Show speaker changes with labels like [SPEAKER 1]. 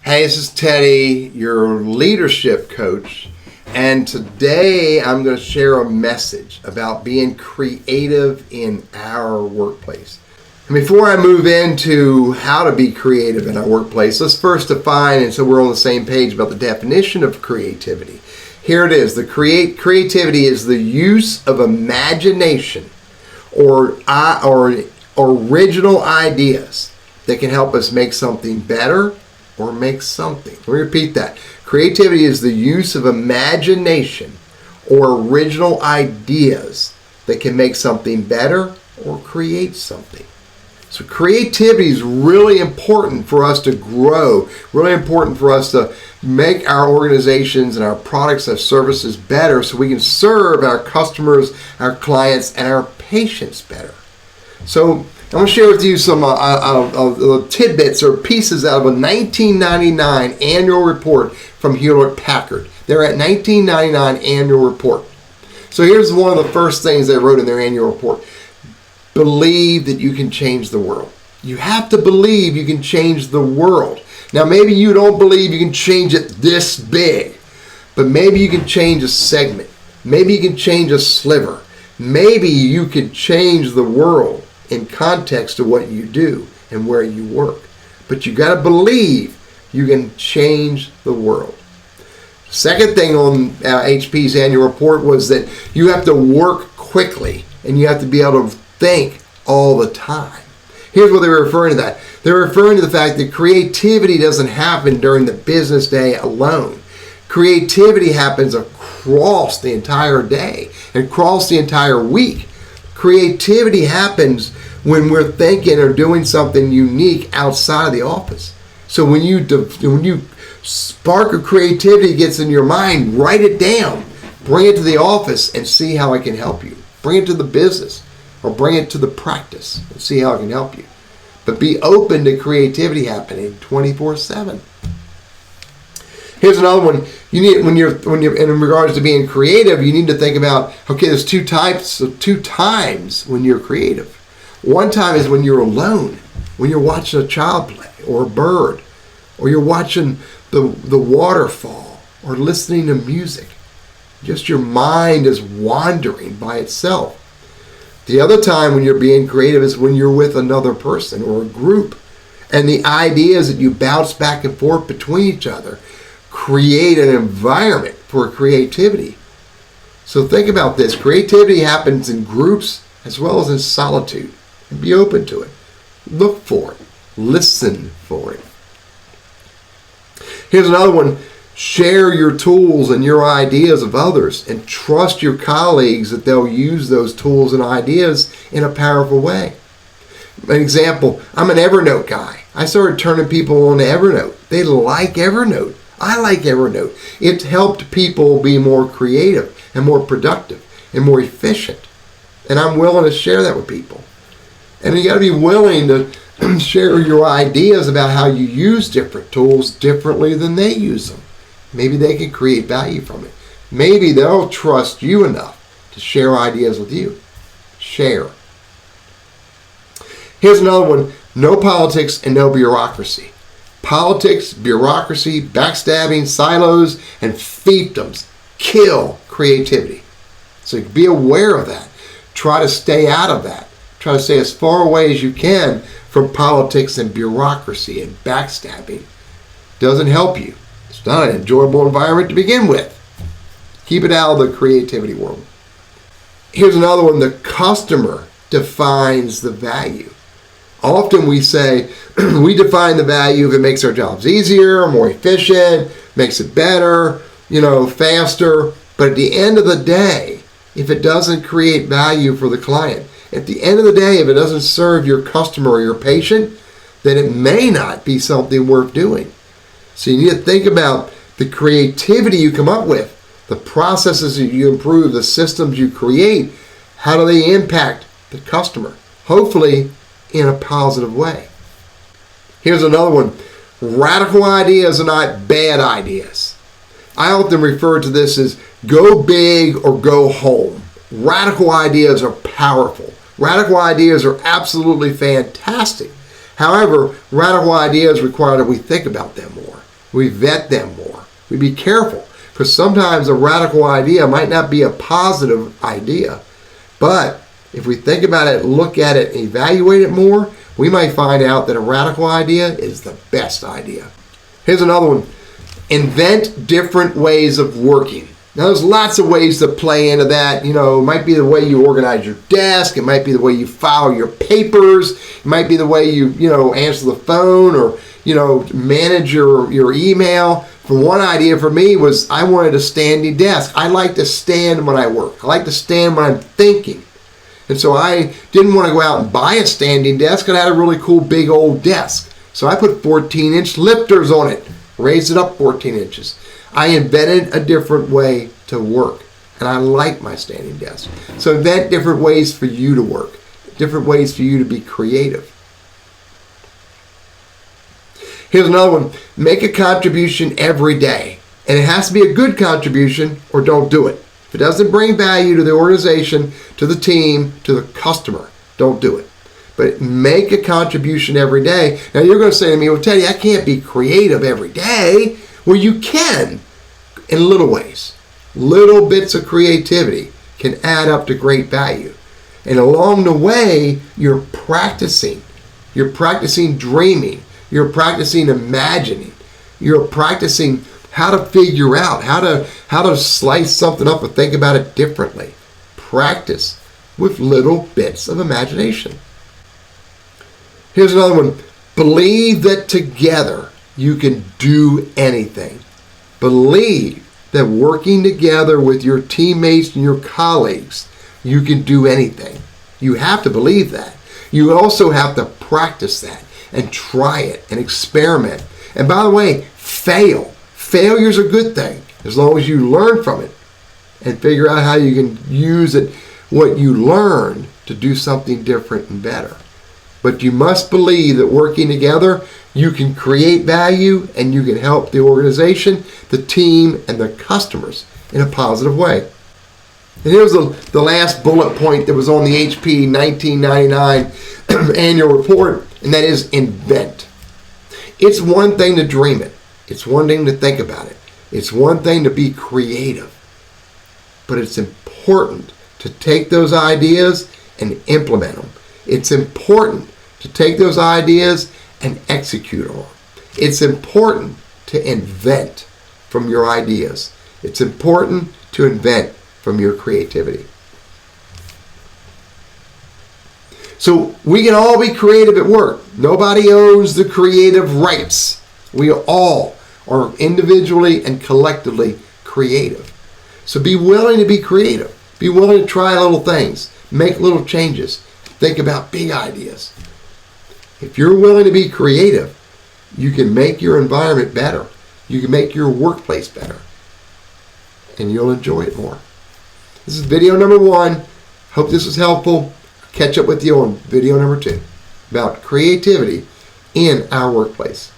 [SPEAKER 1] Hey, this is Teddy, your leadership coach, and today I'm going to share a message about being creative in our workplace. And before I move into how to be creative in our workplace, let's first define, and so we're on the same page about the definition of creativity. Here it is. Creativity is the use of imagination or original ideas that can help us make something better or make something. Let me repeat that. Creativity is the use of imagination or original ideas that can make something better or create something. So creativity is really important for us to grow, really important for us to make our organizations and our products and services better so we can serve our customers, our clients, and our patients better. So I'm going to share with you some tidbits or pieces out of a 1999 annual report from Hewlett-Packard. They're at 1999 annual report. So here's one of the first things they wrote in their annual report. Believe that you can change the world. You have to believe you can change the world. Now maybe you don't believe you can change it this big, but maybe you can change a segment. Maybe you can change a sliver. Maybe you could change the world in context of what you do and where you work. But you got to believe you can change the world. Second thing on HP's annual report was that you have to work quickly and you have to be able to think all the time. Here's what they're referring to that. They're referring to the fact that creativity doesn't happen during the business day alone. Creativity happens across the entire day and across the entire week. Creativity happens when we're thinking or doing something unique outside of the office. So when you spark of creativity gets in your mind, write it down, bring it to the office and see how I can help you. Bring it to the business or bring it to the practice and see how I can help you. But be open to creativity happening 24/7. Here's another one. You need when you're in regards to being creative, you need to think about, okay, there's two times when you're creative. One time is when you're alone, when you're watching a child play or a bird, or you're watching the waterfall or listening to music. Just your mind is wandering by itself. The other time when you're being creative is when you're with another person or a group, and the ideas that you bounce back and forth between each other create an environment for creativity. So think about this. Creativity happens in groups as well as in solitude. And be open to it. Look for it. Listen for it. Here's another one. Share your tools and your ideas of others and trust your colleagues that they'll use those tools and ideas in a powerful way. An example, I'm an Evernote guy. I started turning people on to Evernote. They like Evernote. I like Evernote. It's helped people be more creative and more productive and more efficient. And I'm willing to share that with people. And you got to be willing to share your ideas about how you use different tools differently than they use them. Maybe they can create value from it. Maybe they'll trust you enough to share ideas with you. Share. Here's another one. No politics and no bureaucracy. Politics, bureaucracy, backstabbing, silos, and fiefdoms kill creativity. So be aware of that. Try to stay out of that. Try to stay as far away as you can from politics and bureaucracy and backstabbing. Doesn't help you. It's not an enjoyable environment to begin with. Keep it out of the creativity world. Here's another one. The customer defines the value. Often we say, we define the value if it makes our jobs easier, more efficient, makes it better, faster. But at the end of the day, if it doesn't create value for the client, at the end of the day, if it doesn't serve your customer or your patient, then it may not be something worth doing. So you need to think about the creativity you come up with, the processes that you improve, the systems you create. How do they impact the customer? Hopefully in a positive way. Here's another one. Radical ideas are not bad ideas. I often refer to this as go big or go home. Radical ideas are powerful. Radical ideas are absolutely fantastic. However, radical ideas require that we think about them more. We vet them more. We be careful, because sometimes a radical idea might not be a positive idea. But if we think about it, look at it, evaluate it more, we might find out that a radical idea is the best idea. Here's another one. Invent different ways of working. Now, there's lots of ways to play into that. It might be the way you organize your desk. It might be the way you file your papers. It might be the way you answer the phone or, manage your email. For one idea for me was I wanted a standing desk. I like to stand when I work. I like to stand when I'm thinking. And so I didn't want to go out and buy a standing desk. I had a really cool big old desk. So I put 14-inch lifters on it, raised it up 14 inches. I invented a different way to work, and I like my standing desk. So invent different ways for you to work, different ways for you to be creative. Here's another one. Make a contribution every day, and it has to be a good contribution or don't do it. If it doesn't bring value to the organization, to the team, to the customer, don't do it. But make a contribution every day. Now you're going to say to me, well, Teddy, I can't be creative every day. Well, you can in little ways. Little bits of creativity can add up to great value. And along the way, you're practicing. You're practicing dreaming. You're practicing imagining. You're practicing how to figure out, how to slice something up and think about it differently. Practice with little bits of imagination. Here's another one. Believe that together you can do anything. Believe that working together with your teammates and your colleagues, you can do anything. You have to believe that. You also have to practice that and try it and experiment. And by the way, fail. Failure's a good thing as long as you learn from it and figure out how you can use it, what you learned, to do something different and better. But you must believe that working together, you can create value and you can help the organization, the team, and the customers in a positive way. And here's the last bullet point that was on the HP 1999 annual report, and that is invent. It's one thing to dream it. It's one thing to think about it. It's one thing to be creative. But it's important to take those ideas and implement them. It's important to take those ideas and execute on them. It's important to invent from your ideas. It's important to invent from your creativity. So we can all be creative at work. Nobody owns the creative rights. We all are individually and collectively creative. So be willing to be creative. Be willing to try little things. Make little changes. Think about big ideas. If you're willing to be creative, you can make your environment better. You can make your workplace better. And you'll enjoy it more. This is video number 1. Hope this was helpful. Catch up with you on video number 2 about creativity in our workplace.